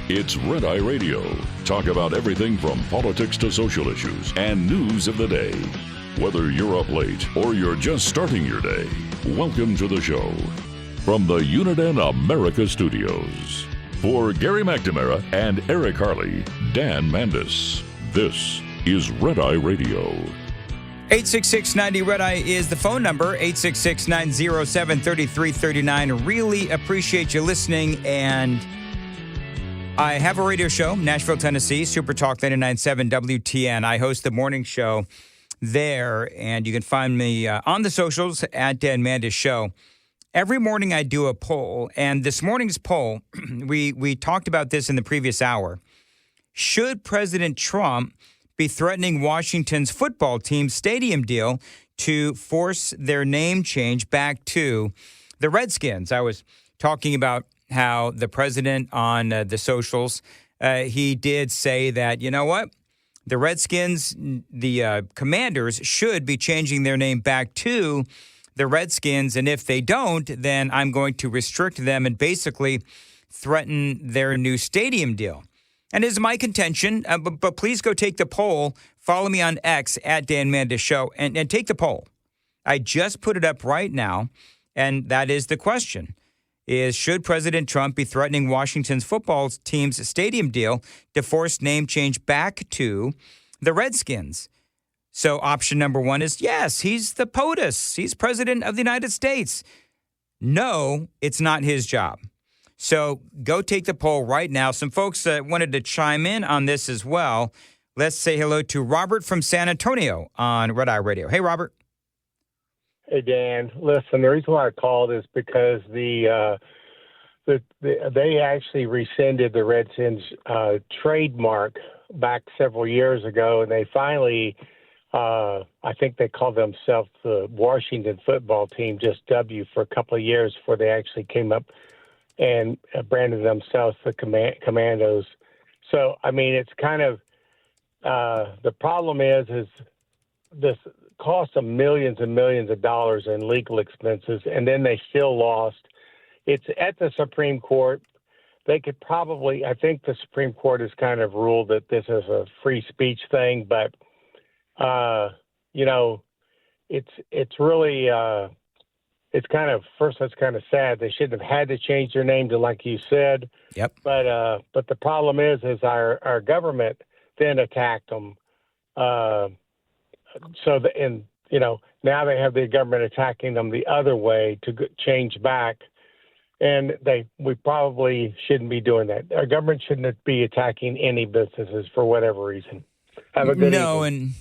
It's Red Eye Radio. Talk about everything from politics to social issues and news of the day. Whether you're up late or you're just starting your day, welcome to the show. From the Uniden America Studios. For Gary McNamara and Eric Harley, Dan Mandis, this is Red Eye Radio. 866-90-RED-EYE is the phone number, 866-907-3339. Really appreciate you listening, and I have a radio show, Nashville, Tennessee, Super Talk 99.7 WTN. I host the morning show there, and you can find me on the socials at Dan Mandis Show. Every morning I do a poll, and this morning's poll, we talked about this in the previous hour. Should President Trump be threatening Washington's football team's stadium deal to force their name change back to the Redskins? I was talking about how the president on the socials, he did say that, you know what, the Redskins, the Commanders, should be changing their name back to the Redskins, and if they don't, then I'm going to restrict them and basically threaten their new stadium deal. And it is my contention, but please go take the poll. Follow me on X at Dan Mandis Show and take the poll. I just put it up right now, and that is the question, is should President Trump be threatening Washington's football team's stadium deal to force name change back to the Redskins? So option number one is yes, he's the POTUS. He's president of the United States. No, it's not his job. So go take the poll right now. Some folks wanted to chime in on this as well. Let's say hello to Robert from San Antonio on Red Eye Radio. Hey, Robert. Hey, Dan. Listen, the reason why I called is because they actually rescinded the Redskins trademark back several years ago, and they finally, I think they called themselves the Washington football team, just W, for a couple of years before they actually came up and branded themselves the Commandos. So, I mean, it's kind of the problem is this cost them millions and millions of dollars in legal expenses, and then they still lost. It's at the Supreme Court. They could probably, I think the Supreme Court has kind of ruled that this is a free speech thing, but, you know, it's really, it's kind of, first, that's kind of sad. They shouldn't have had to change their name to, like you said. Yep. But the problem is our government then attacked them. And you know, now they have the government attacking them the other way to change back. And we probably shouldn't be doing that. Our government shouldn't be attacking any businesses for whatever reason. Have a good evening.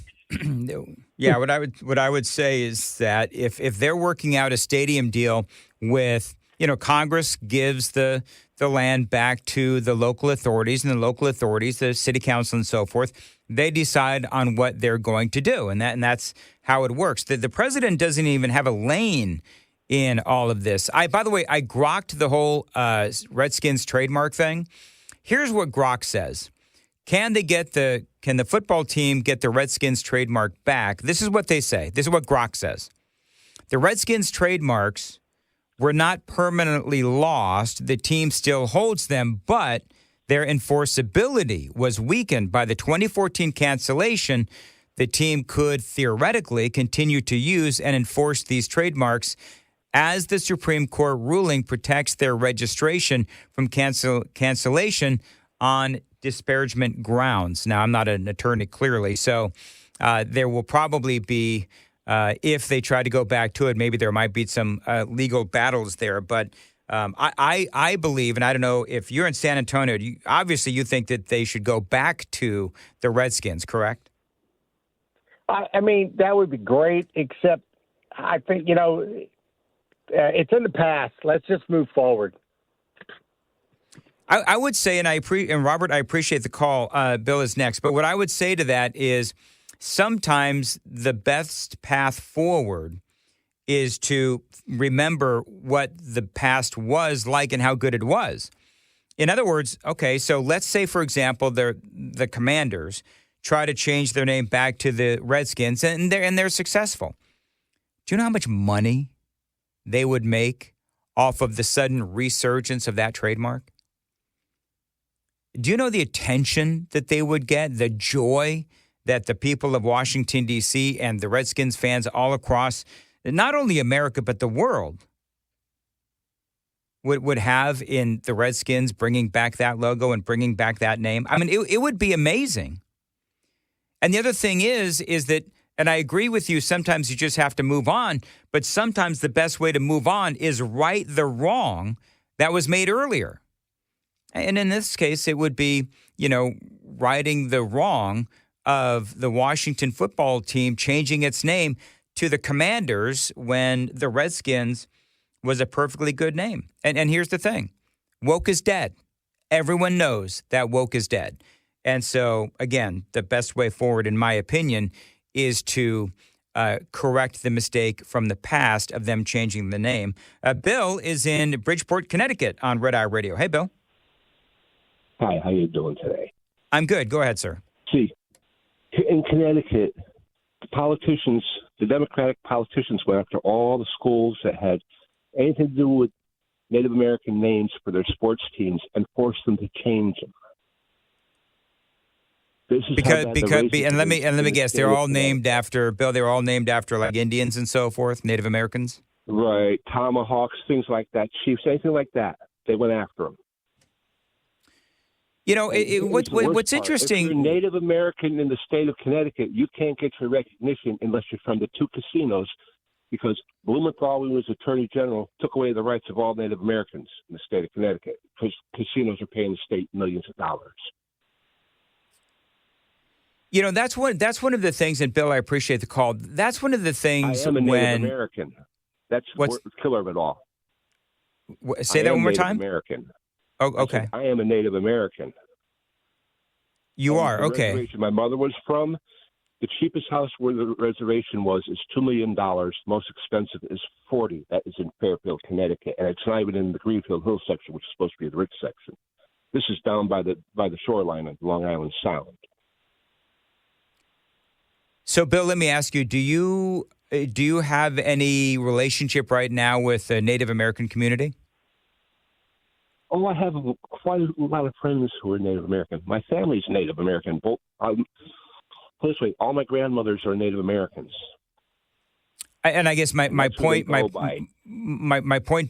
Yeah, what I would say is that if they're working out a stadium deal with, you know, Congress gives the land back to the local authorities, and the local authorities, the city council and so forth, they decide on what they're going to do, and that's how it works. The president doesn't even have a lane in all of this. By the way, I grokked the whole Redskins trademark thing. Here's what Grok says. Can the football team get the Redskins trademark back? This is what they say. This is what Grok says. The Redskins trademarks were not permanently lost. The team still holds them, but their enforceability was weakened by the 2014 cancellation. The team could theoretically continue to use and enforce these trademarks as the Supreme Court ruling protects their registration from cancellation on disparagement grounds. Now, I'm not an attorney, clearly, so there will probably be, if they try to go back to it, maybe there might be some legal battles there. But I believe, and I don't know if you're in San Antonio, obviously you think that they should go back to the Redskins, correct? I mean, that would be great, except I think, you know, it's in the past. Let's just move forward. I would say, and Robert, I appreciate the call. Bill is next. But what I would say to that is sometimes the best path forward is to remember what the past was like and how good it was. In other words, okay, so let's say, for example, the Commanders try to change their name back to the Redskins, and they're successful. Do you know how much money they would make off of the sudden resurgence of that trademark? Do you know the attention that they would get, the joy that the people of Washington, D.C. and the Redskins fans all across not only America but the world would have in the Redskins bringing back that logo and bringing back that name? I mean, it would be amazing. And the other thing is that, and I agree with you, sometimes you just have to move on, but sometimes the best way to move on is right the wrong that was made earlier. And in this case, it would be, righting the wrong of the Washington football team changing its name to the Commanders when the Redskins was a perfectly good name. And here's the thing. Woke is dead. Everyone knows that woke is dead. And so, again, the best way forward, in my opinion, is to correct the mistake from the past of them changing the name. Bill is in Bridgeport, Connecticut on Red Eye Radio. Hey, Bill. Hi, how you doing today? I'm good. Go ahead, sir. See, in Connecticut, the Democratic politicians went after all the schools that had anything to do with Native American names for their sports teams and forced them to change them. And let me guess, they're all named after Bill. They're all named after like Indians and so forth, Native Americans. Right, tomahawks, things like that, chiefs, anything like that. They went after them. What's interesting? If you're Native American in the state of Connecticut, you can't get your recognition unless you're from the two casinos, because Blumenthal, when he was Attorney General, took away the rights of all Native Americans in the state of Connecticut because casinos are paying the state millions of dollars. That's one of the things, and Bill, I appreciate the call. That's one of the things I am a Native American. That's the killer of it all. Say that one more time. American. Oh, okay. I am a Native American. You are, okay. My mother was from. The cheapest house where the reservation was is $2 million. Most expensive is $40. That is in Fairfield, Connecticut, and it's not even in the Greenfield Hill section, which is supposed to be the rich section. This is down by the shoreline of Long Island Sound. So, Bill, let me ask you: do you have any relationship right now with the Native American community? Oh, I have quite a lot of friends who are Native American. My family's Native American. Put this way, all my grandmothers are Native Americans. And I guess my point,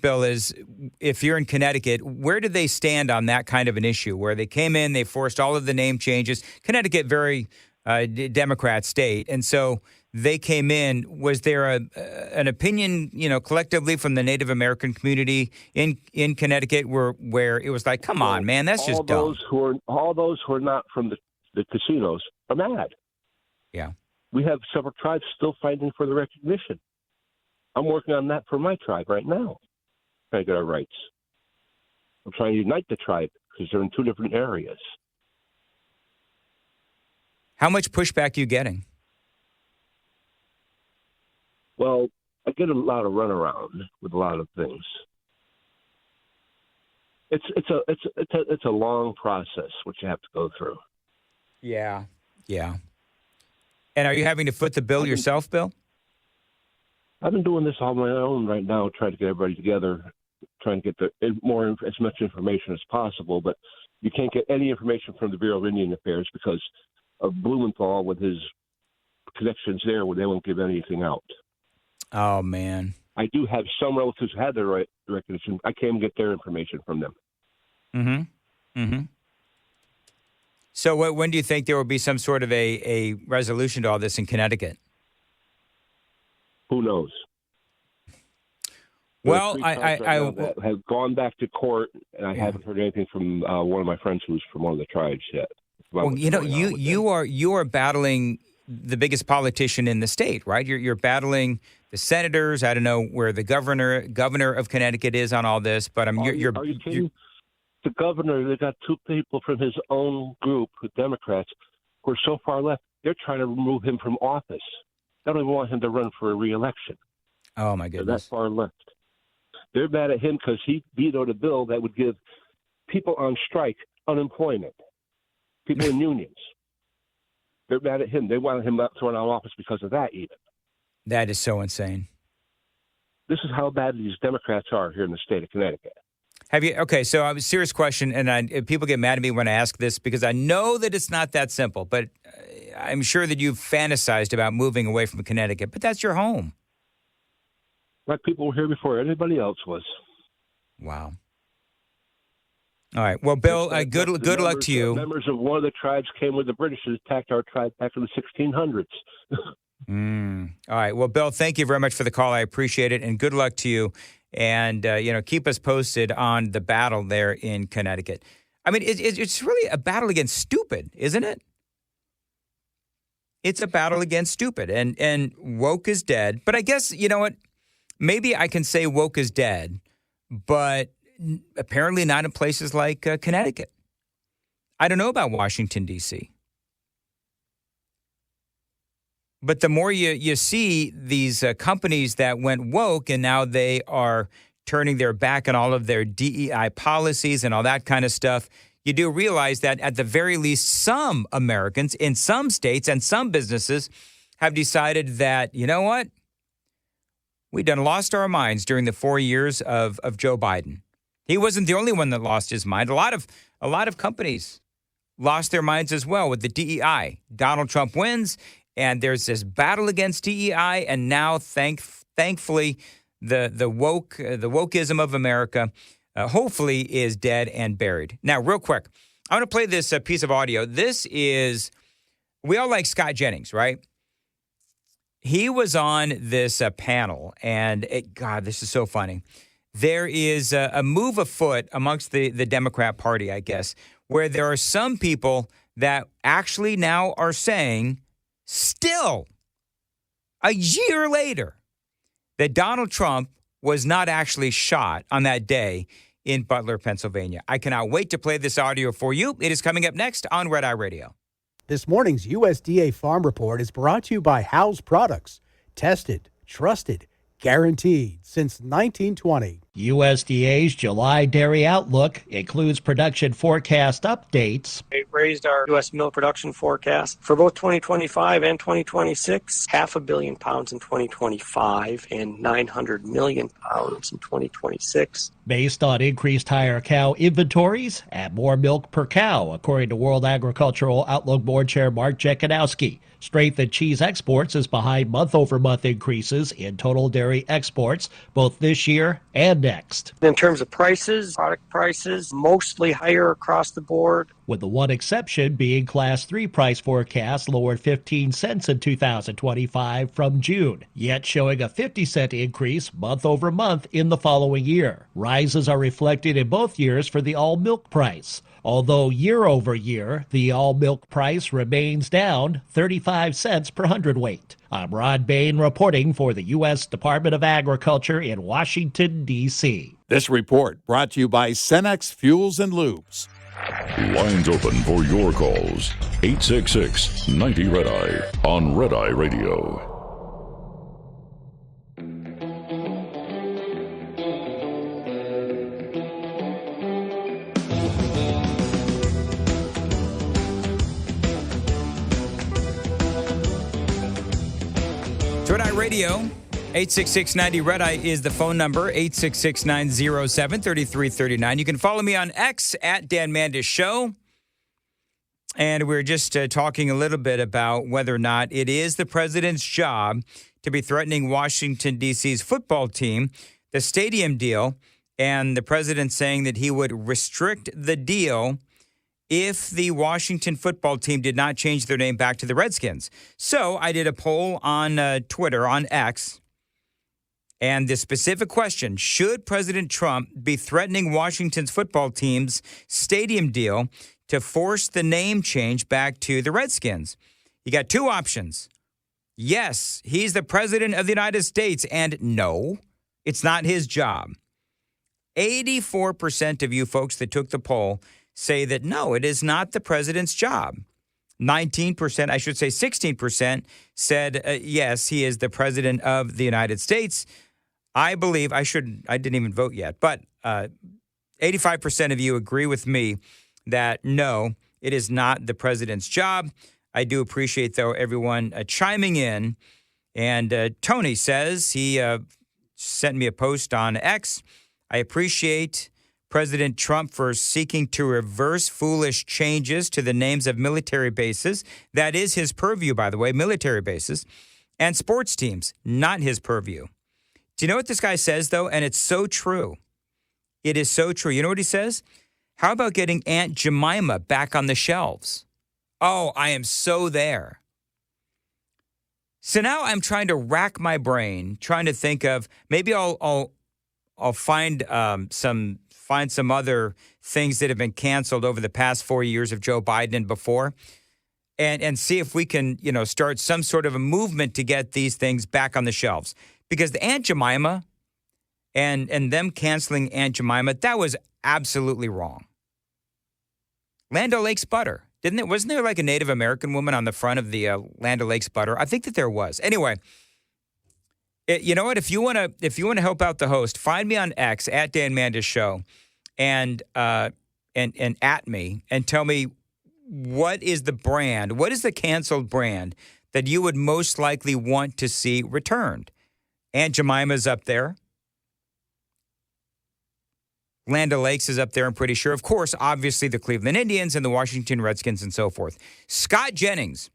Bill, is if you're in Connecticut, where do they stand on that kind of an issue where they came in, they forced all of the name changes? Connecticut, very Democrat state, and so they came in. Was there an opinion, collectively from the Native American community in Connecticut where it was like, come on, man, that's just dumb? All those who are not from the casinos are mad. Yeah. We have several tribes still fighting for the recognition. I'm working on that for my tribe right now, trying to get our rights. I'm trying to unite the tribe because they're in two different areas. How much pushback are you getting? Well, I get a lot of runaround with a lot of things. It's a long process which you have to go through. Yeah. And are you having to foot the bill yourself, Bill? I've been doing this on my own right now, trying to get everybody together, trying to get as much information as possible. But you can't get any information from the Bureau of Indian Affairs because of Blumenthal with his connections there, where they won't give anything out. Oh, man. I do have some relatives who had their recognition. I can't even get their information from them. Mm-hmm. So when do you think there will be some sort of a resolution to all this in Connecticut? Who knows? Well, I have gone back to court, and I haven't heard anything from one of my friends who's from one of the tribes yet. Well, you are battling the biggest politician in the state, right? You're battling the senators. I don't know where the governor of Connecticut is on all this, but are you kidding? The governor, they got two people from his own group, the Democrats, who are so far left, they're trying to remove him from office. They don't even want him to run for a re-election. Oh, my goodness. They're that far left. They're mad at him because he vetoed a bill that would give people on strike unemployment, people in unions. They're mad at him. They wanted him thrown out of office because of that even. That is so insane. This is how bad these Democrats are here in the state of Connecticut. Have you? Okay, so I have a serious question, and people get mad at me when I ask this because I know that it's not that simple, but I'm sure that you've fantasized about moving away from Connecticut, but that's your home. Like people were here before anybody else was. Wow. All right. Well, Bill, good luck to you. Members of one of the tribes came with the British and attacked our tribe back in the 1600s. All right. Well, Bill, thank you very much for the call. I appreciate it, and good luck to you. And, keep us posted on the battle there in Connecticut. I mean, it's really a battle against stupid, isn't it? It's a battle against stupid. And woke is dead. But I guess, you know what? Maybe I can say woke is dead, but apparently not in places like Connecticut. I don't know about Washington, D.C. But the more you see these companies that went woke and now they are turning their back on all of their DEI policies and all that kind of stuff, you do realize that at the very least, some Americans in some states and some businesses have decided that, you know what? We done lost our minds during the 4 years of Joe Biden. He wasn't the only one that lost his mind. A lot of companies lost their minds as well with the DEI. Donald Trump wins, and there's this battle against DEI, and now thankfully the wokeism of America hopefully is dead and buried. Now, real quick, I want to play this piece of audio. We all like Scott Jennings, right? He was on this panel, and God, this is so funny. There is a move afoot amongst the Democrat Party, I guess, where there are some people that actually now are saying, still, a year later, that Donald Trump was not actually shot on that day in Butler, Pennsylvania. I cannot wait to play this audio for you. It is coming up next on Red Eye Radio. This morning's USDA Farm Report is brought to you by Howes Products. Tested, trusted, guaranteed since 1920. USDA's July dairy outlook includes production forecast updates. They raised our U.S. milk production forecast for both 2025 and 2026, 500 million pounds in 2025 and 900 million pounds in 2026. Based on increased higher cow inventories and more milk per cow, according to World Agricultural Outlook Board Chair Mark Jekanowski. Strength in cheese exports is behind month-over-month increases in total dairy exports, both this year and next. In terms of prices, product prices, mostly higher across the board. With the one exception being Class 3 price forecast lowered 15 cents in 2025 from June, yet showing a 50-cent increase month over month in the following year. Rises are reflected in both years for the all-milk price. Although year over year, the all-milk price remains down 35 cents per hundredweight. I'm Rod Bain reporting for the U.S. Department of Agriculture in Washington, D.C. This report brought to you by Cenex Fuels and Lubes. Lines open for your calls. 866-90-RED-EYE on Red Eye Radio. Red Eye Radio, 866-90-RED-EYE is the phone number, 866-907-3339. You can follow me on X at Dan Mandis Show. And we're just talking a little bit about whether or not it is the president's job to be threatening Washington, D.C.'s football team, the stadium deal, and the president saying that he would restrict the deal if the Washington football team did not change their name back to the Redskins. So I did a poll on Twitter, on X, and the specific question, should President Trump be threatening Washington's football team's stadium deal to force the name change back to the Redskins? You got two options. Yes, he's the president of the United States, and no, it's not his job. 84% of you folks that took the poll say that no, it is not the president's job. 19%, I should say 16%, said yes, he is the president of the United States. I believe, I didn't even vote yet, but 85% of you agree with me that no, it is not the president's job. I do appreciate, though, everyone chiming in. And Tony says he sent me a post on X. I appreciate President Trump for seeking to reverse foolish changes to the names of military bases. That is his purview, by the way, military bases. And sports teams, not his purview. Do you know what this guy says, though? And it's so true. It is so true. You know what he says? How about getting Aunt Jemima back on the shelves? Oh, I am so there. So now I'm trying to rack my brain, trying to think of maybe I'll find some other things that have been canceled over the past 4 years of Joe Biden and before, and see if we can start some sort of a movement to get these things back on the shelves. Because the Aunt Jemima and them canceling Aunt Jemima, that was absolutely wrong. Land O'Lakes butter. Wasn't there like a Native American woman on the front of the Land O'Lakes butter? I think that there was. Anyway, you know what? If you want to help out the host, find me on X at Dan Mandis Show, and at me and tell me what is the canceled brand that you would most likely want to see returned. Aunt Jemima's up there. Land O'Lakes is up there, I'm pretty sure. Of course, obviously, the Cleveland Indians and the Washington Redskins and so forth. Scott Jennings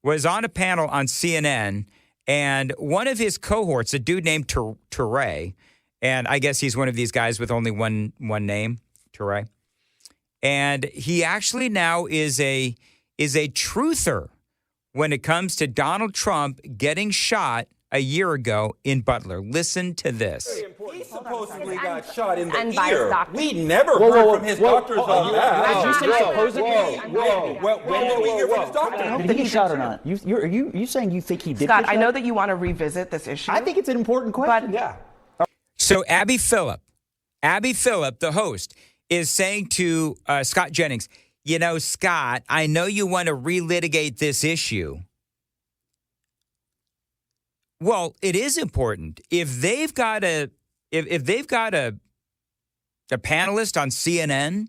was on a panel on CNN, and one of his cohorts, a dude named Teray, and I guess he's one of these guys with only one name, Teray. And he actually now is a truther when it comes to Donald Trump getting shot a year ago in Butler. Listen to this. He supposedly got shot in the and by his ear. doctor. We never heard from his doctors on that. Did you say supposedly? When did we hear from his doctor? Did he get shot or not? You saying you think he did? Scott, I know that you want to revisit this issue. I think it's an important question. Yeah. So Abby Phillip, the host, is saying to Scott Jennings, Scott, I know you want to relitigate this issue. Well, it is important. If they've got a panelist on CNN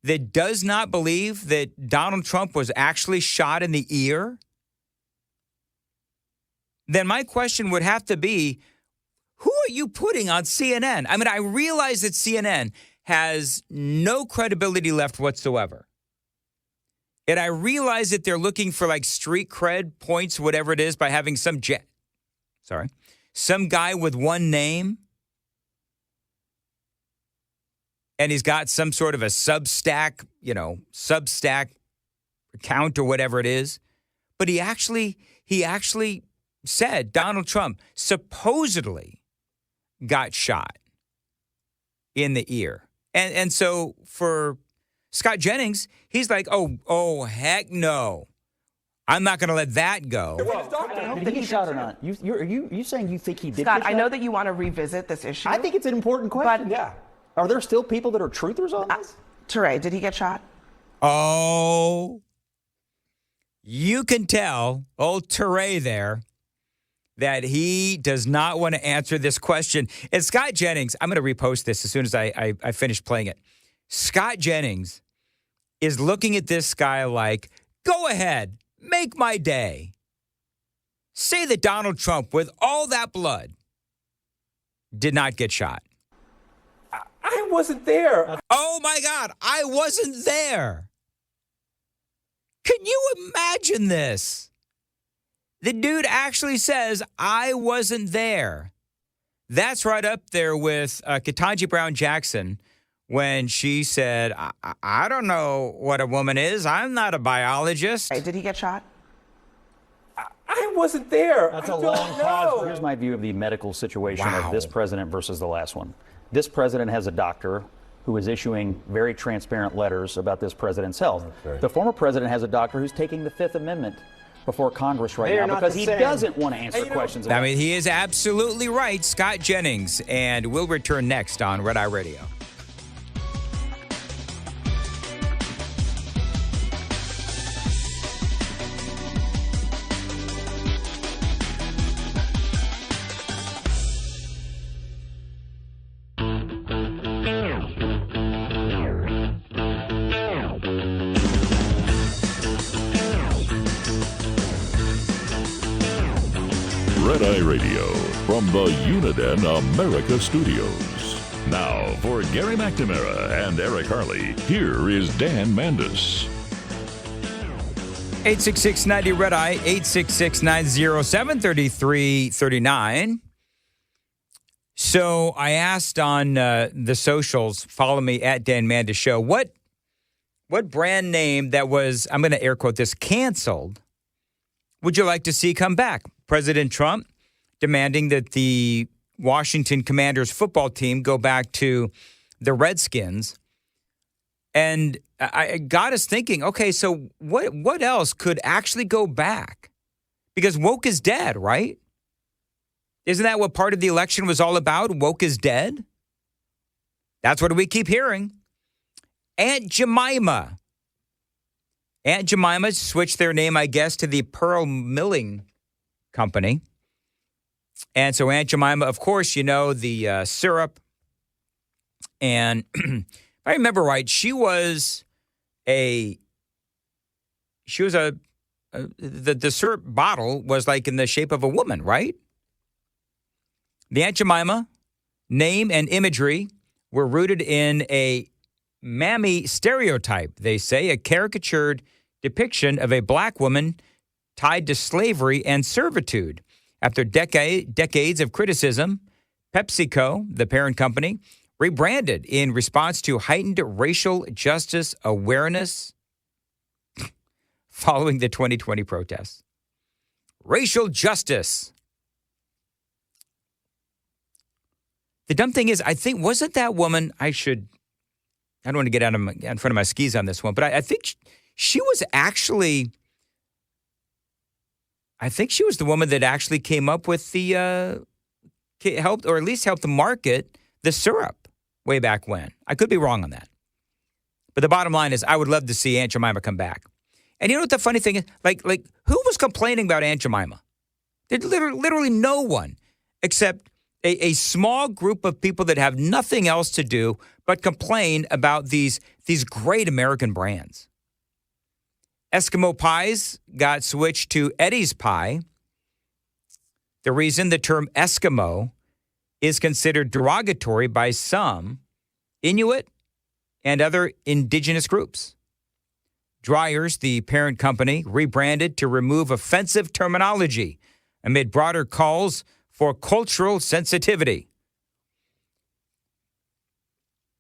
that does not believe that Donald Trump was actually shot in the ear, then my question would have to be, who are you putting on CNN? I mean, I realize that CNN has no credibility left whatsoever. And I realize that they're looking for like street cred points, whatever it is, by having some guy with one name, and he's got some sort of a Substack account or whatever it is. But he actually said Donald Trump supposedly got shot in the ear. And so for Scott Jennings, he's like, oh, heck no. I'm not going to let that go. Did he get shot or not? You saying you think he did? Scott, get shot? I know that you want to revisit this issue. I think it's an important question. But are there still people that are truthers on this? Teray, did he get shot? Oh, you can tell old Teray there that he does not want to answer this question. And Scott Jennings, I'm going to repost this as soon as I finish playing it. Scott Jennings is looking at this guy like, go ahead. Make my day. Say that Donald Trump, with all that blood, did not get shot. I wasn't there. Oh, my God. I wasn't there. Can you imagine this? The dude actually says, I wasn't there. That's right up there with Ketanji Brown Jackson when she said, I don't know what a woman is. I'm not a biologist. Did he get shot? I wasn't there. That's a long pause. Here's my view of the medical situation of this president versus the last one. This president has a doctor who is issuing very transparent letters about this president's health. Okay. The former president has a doctor who's taking the Fifth Amendment before Congress right now because he doesn't want to answer questions. I mean, he is absolutely right, Scott Jennings. And we'll return next on Red Eye Radio. Red Eye Radio from the Uniden America Studios. Now, for Gary McNamara and Eric Harley, here is Dan Mandis. 866-90-RED-EYE, 866-907-3339. So I asked on the socials, follow me at Dan Mandis Show, what brand name that was, I'm going to air quote this, canceled, would you like to see come back? President Trump demanding that the Washington Commanders football team go back to the Redskins. And I got us thinking, okay, so what else could actually go back? Because woke is dead, right? Isn't that what part of the election was all about? Woke is dead? That's what we keep hearing. Aunt Jemima. Aunt Jemima switched their name, I guess, to the Pearl Milling Company. And so Aunt Jemima, of course, you know, the syrup. And if I remember right, the syrup bottle was like in the shape of a woman, right? The Aunt Jemima name and imagery were rooted in a mammy stereotype, they say, a caricatured depiction of a black woman tied to slavery and servitude. After decades of criticism, PepsiCo, the parent company, rebranded in response to heightened racial justice awareness following the 2020 protests. Racial justice. The dumb thing is, I think, wasn't that woman, I don't want to get out in front of my skis on this one, but I think she was actually, I think she was the woman that actually came up with the, helped to market the syrup way back when. I could be wrong on that. But the bottom line is, I would love to see Aunt Jemima come back. And you know what the funny thing is? Like who was complaining about Aunt Jemima? There's literally no one except a small group of people that have nothing else to do but complain about these great American brands. Eskimo pies got switched to Eddie's Pie. The reason the term Eskimo is considered derogatory by some Inuit and other indigenous groups. Dryers, the parent company, rebranded to remove offensive terminology amid broader calls for cultural sensitivity.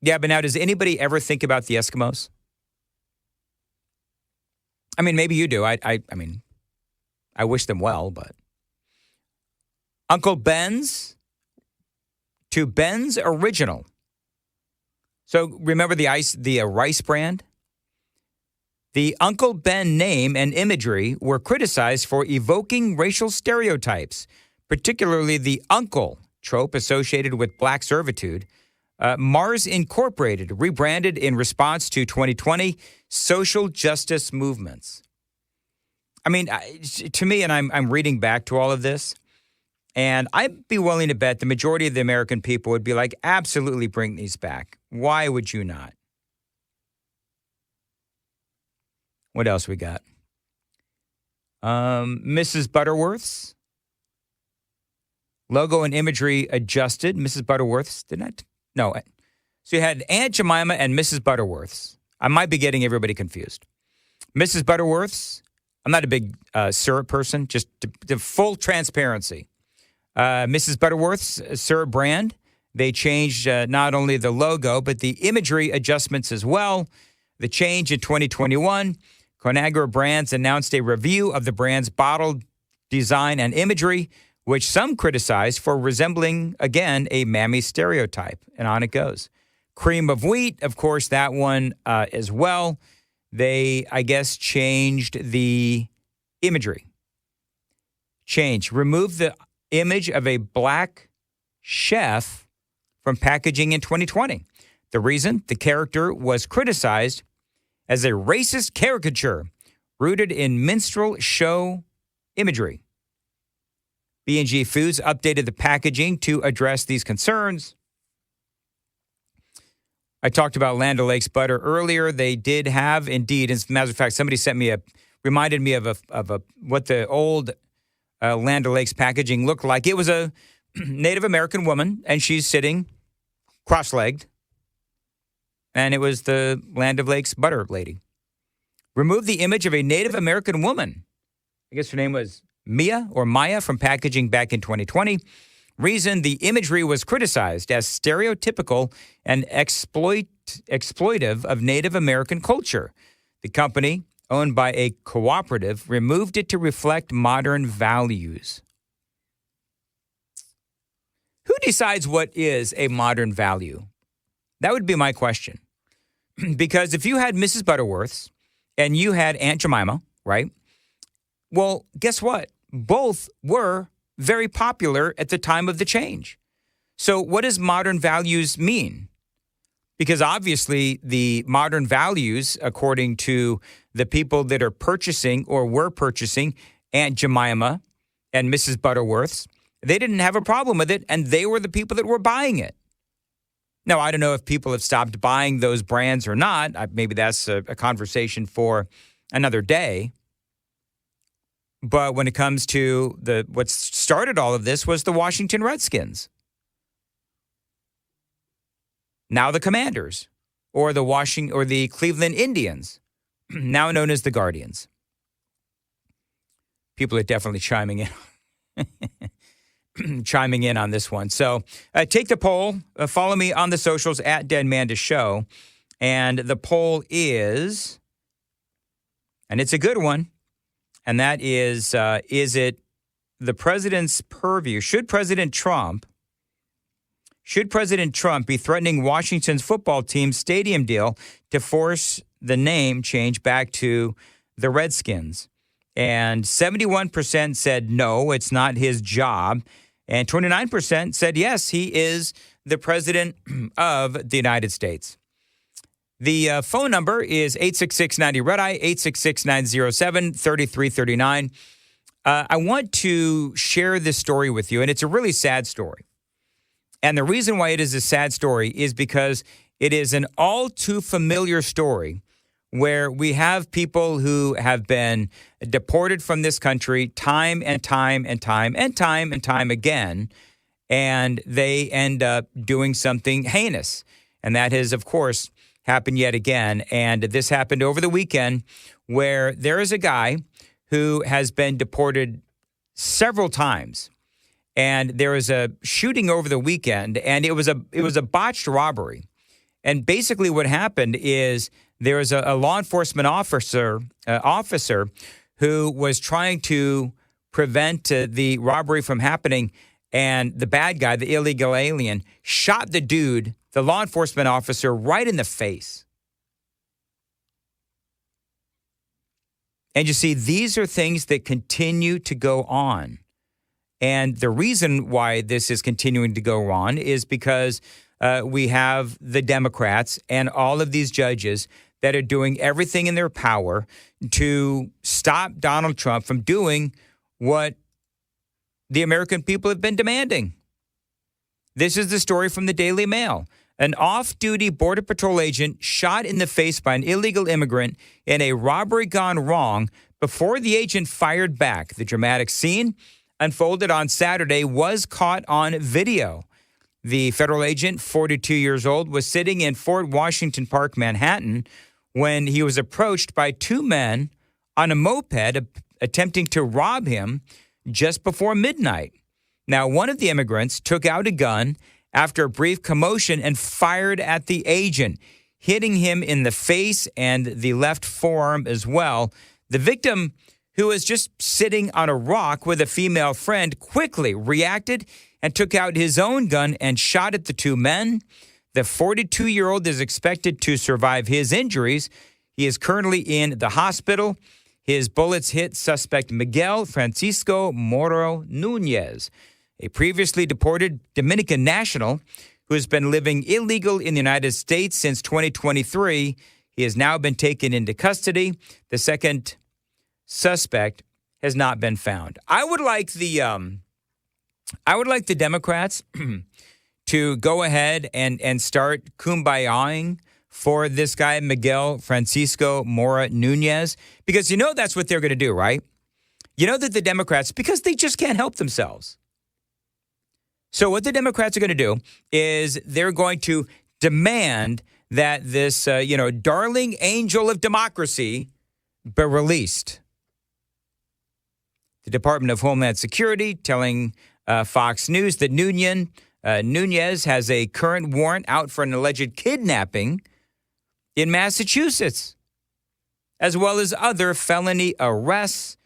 Yeah, but now, does anybody ever think about the Eskimos? I mean, maybe you do. I mean, I wish them well, but Uncle Ben's to Ben's Original. So remember the rice brand? The Uncle Ben name and imagery were criticized for evoking racial stereotypes, particularly the uncle trope associated with black servitude. Mars Incorporated rebranded in response to 2020 social justice movements. I mean, to me, and I'm reading back to all of this, and I'd be willing to bet the majority of the American people would be like, absolutely bring these back. Why would you not? What else we got? Mrs. Butterworth's logo and imagery adjusted. Mrs. Butterworth's, didn't I? No. So you had Aunt Jemima and Mrs. Butterworth's. I might be getting everybody confused. Mrs. Butterworth's, I'm not a big syrup person, just the full transparency. Mrs. Butterworth's syrup brand, they changed not only the logo, but the imagery adjustments as well. The change in 2021, Conagra Brands announced a review of the brand's bottle design and imagery, which some criticize for resembling, again, a mammy stereotype. And on it goes. Cream of wheat, of course, that one as well. They, I guess, changed the imagery. Removed the image of a black chef from packaging in 2020. The reason? The character was criticized as a racist caricature rooted in minstrel show imagery. B&G Foods updated the packaging to address these concerns. I talked about Land O'Lakes butter earlier. They did have, indeed, as a matter of fact, somebody reminded me of what the old Land O'Lakes packaging looked like. It was a Native American woman, and she's sitting cross-legged, and it was the Land of Lakes butter lady. Removed the image of a Native American woman. I guess her name was Maya from packaging back in 2020. Reason, the imagery was criticized as stereotypical and exploitive of Native American culture. The company, owned by a cooperative, removed it to reflect modern values. Who decides what is a modern value? That would be my question. Because if you had Mrs. Butterworth's and you had Aunt Jemima, right? Well, guess what? Both were very popular at the time of the change. So what does modern values mean? Because obviously the modern values, according to the people that are purchasing or were purchasing Aunt Jemima and Mrs. Butterworth's, they didn't have a problem with it, and they were the people that were buying it. Now, I don't know if people have stopped buying those brands or not. Maybe that's a conversation for another day. But when it comes to what started all of this was the Washington Redskins. Now the Commanders, or the Cleveland Indians, now known as the Guardians. People are definitely chiming in on this one. So take the poll. Follow me on the socials at Dan Mandis Show. And the poll is, and it's a good one, and that is it the president's purview? Should President Trump be threatening Washington's football team's stadium deal to force the name change back to the Redskins? And 71% said no, it's not his job. And 29% said yes, he is the president of the United States. The phone number is 866-90-RED-EYE, 866-907-3339. I want to share this story with you, and it's a really sad story. And the reason why it is a sad story is because it is an all too familiar story where we have people who have been deported from this country time and time and time and time and time again, and they end up doing something heinous. And that has, of course, happened yet again. And this happened over the weekend where there is a guy who has been deported several times. And there was a shooting over the weekend, and it was a botched robbery. And basically what happened is there was a law enforcement officer who was trying to prevent the robbery from happening, and the bad guy, the illegal alien, shot the law enforcement officer, right in the face. And you see, these are things that continue to go on. And the reason why this is continuing to go on is because we have the Democrats and all of these judges that are doing everything in their power to stop Donald Trump from doing what the American people have been demanding. This is the story from the Daily Mail. An off-duty Border Patrol agent shot in the face by an illegal immigrant in a robbery gone wrong before the agent fired back. The dramatic scene unfolded on Saturday was caught on video. The federal agent, 42 years old, was sitting in Fort Washington Park, Manhattan, when he was approached by two men on a moped attempting to rob him just before midnight. Now, one of the immigrants took out a gun after a brief commotion and fired at the agent, hitting him in the face and the left forearm as well. The victim, who was just sitting on a rock with a female friend, quickly reacted and took out his own gun and shot at the two men. The 42-year-old is expected to survive his injuries. He is currently in the hospital. His bullets hit suspect Miguel Francisco Moro Nunez, a previously deported Dominican national who has been living illegal in the United States since 2023. He has now been taken into custody. The second suspect has not been found. I would like the Democrats to go ahead and start kumbayaing for this guy, Miguel Francisco Mora Nunez, because you know that's what they're going to do, right? You know that the Democrats, because they just can't help themselves. So what the Democrats are going to do is they're going to demand that this, darling angel of democracy be released. The Department of Homeland Security telling Fox News that Nunez has a current warrant out for an alleged kidnapping in Massachusetts, as well as other felony arrests.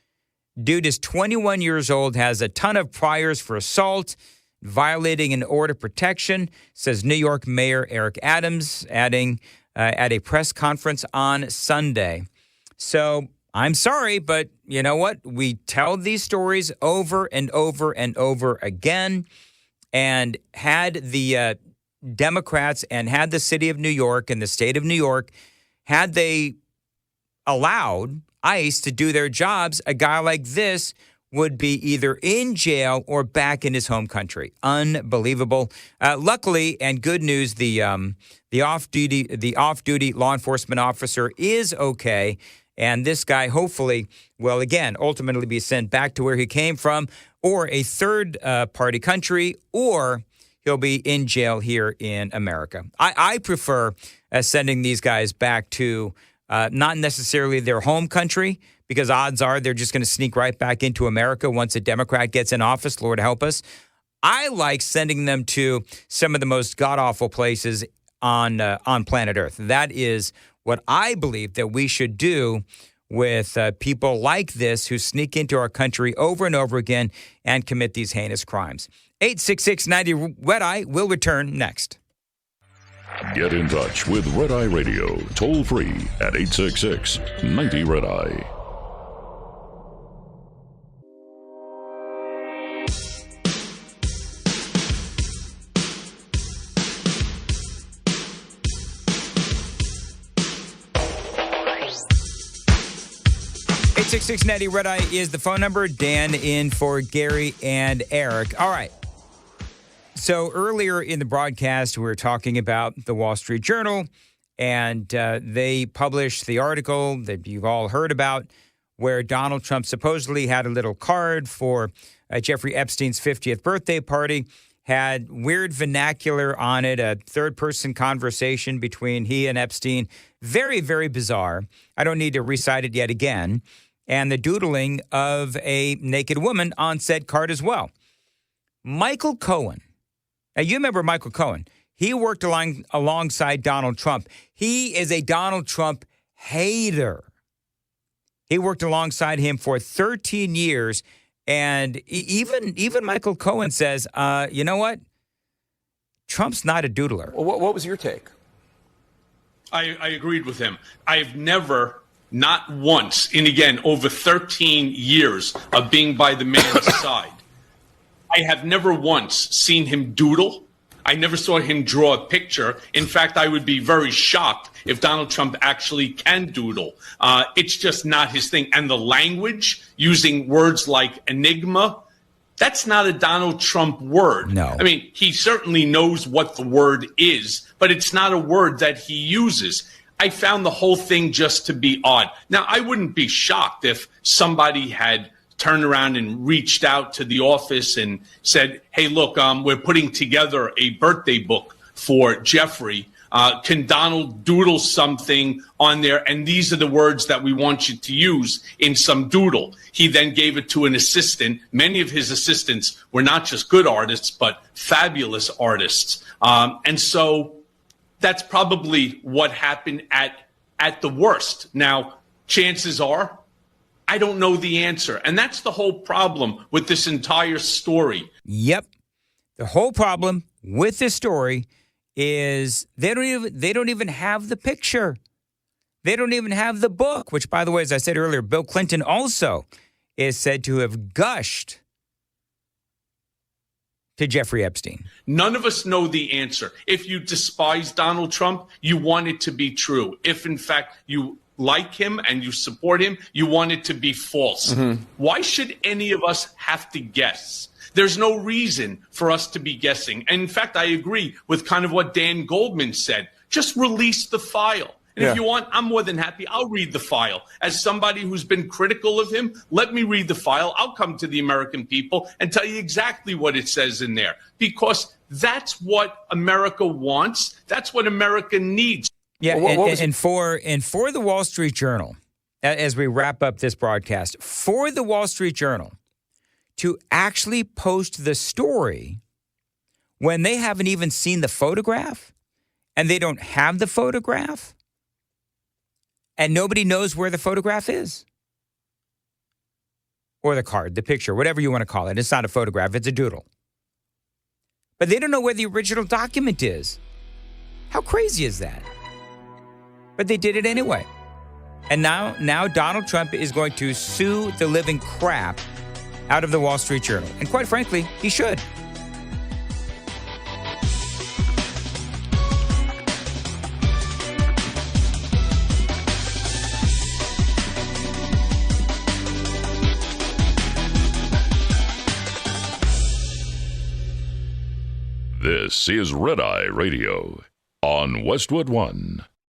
Dude is 21 years old, has a ton of priors for assault, violating an order of protection, says New York Mayor Eric Adams, adding at a press conference on Sunday. So I'm sorry, but you know what? We tell these stories over and over and over again. And had the Democrats and had the city of New York and the state of New York, had they allowed ICE to do their jobs, a guy like this would be either in jail or back in his home country. Unbelievable. Luckily, and good news, the off-duty law enforcement officer is okay. And this guy hopefully will, again, ultimately be sent back to where he came from or a third-party country, or he'll be in jail here in America. I prefer sending these guys back to not necessarily their home country, because odds are they're just going to sneak right back into America once a Democrat gets in office, Lord help us. I like sending them to some of the most god-awful places on planet Earth. That is what I believe that we should do with people like this who sneak into our country over and over again and commit these heinous crimes. 866-90-RED-EYE will return next. Get in touch with Red Eye Radio, toll free at 866-90-RED-EYE. Red-Eye is the phone number. Dan in for Gary and Eric. All right. So earlier in the broadcast, we were talking about the Wall Street Journal, and they published the article that you've all heard about where Donald Trump supposedly had a little card for Jeffrey Epstein's 50th birthday party, had weird vernacular on it, a third-person conversation between he and Epstein. Very, very bizarre. I don't need to recite it yet again. And the doodling of a naked woman on said card as well. Michael Cohen. Now, you remember Michael Cohen. He worked alongside Donald Trump. He is a Donald Trump hater. He worked alongside him for 13 years. And even Michael Cohen says, you know what? Trump's not a doodler. Well, what was your take? I agreed with him. I've never, not once, and again, over 13 years of being by the man's side, I have never once seen him doodle. I never saw him draw a picture. In fact, I would be very shocked if Donald Trump actually can doodle. It's just not his thing. And the language, using words like enigma, that's not a Donald Trump word. No. I mean, he certainly knows what the word is, but it's not a word that he uses. I found the whole thing just to be odd. Now, I wouldn't be shocked if somebody had turned around and reached out to the office and said, hey, look, we're putting together a birthday book for Jeffrey. Can Donald doodle something on there? And these are the words that we want you to use in some doodle. He then gave it to an assistant. Many of his assistants were not just good artists, but fabulous artists. And so that's probably what happened at the worst. Now, chances are, I don't know the answer. And that's the whole problem with this entire story. Yep. The whole problem with this story is they don't even have the picture. They don't even have the book, which, by the way, as I said earlier, Bill Clinton also is said to have gushed to Jeffrey Epstein. None of us know the answer. If you despise Donald Trump, you want it to be true. If, in fact, you like him and you support him, you want it to be false. Mm-hmm. Why should any of us have to guess? There's no reason for us to be guessing. And in fact, I agree with kind of what Dan Goldman said. Just release the file. And if you want, I'm more than happy. I'll read the file. As somebody who's been critical of him, let me read the file. I'll come to the American people and tell you exactly what it says in there, because that's what America wants. That's what America needs. Yeah, and for the Wall Street Journal, as we wrap up this broadcast, for the Wall Street Journal to actually post the story when they haven't even seen the photograph and they don't have the photograph and nobody knows where the photograph is or the card, the picture, whatever you want to call it. It's not a photograph, it's a doodle. But they don't know where the original document is. How crazy is that? But they did it anyway. And now Donald Trump is going to sue the living crap out of the Wall Street Journal. And quite frankly, he should. This is Red Eye Radio on Westwood One.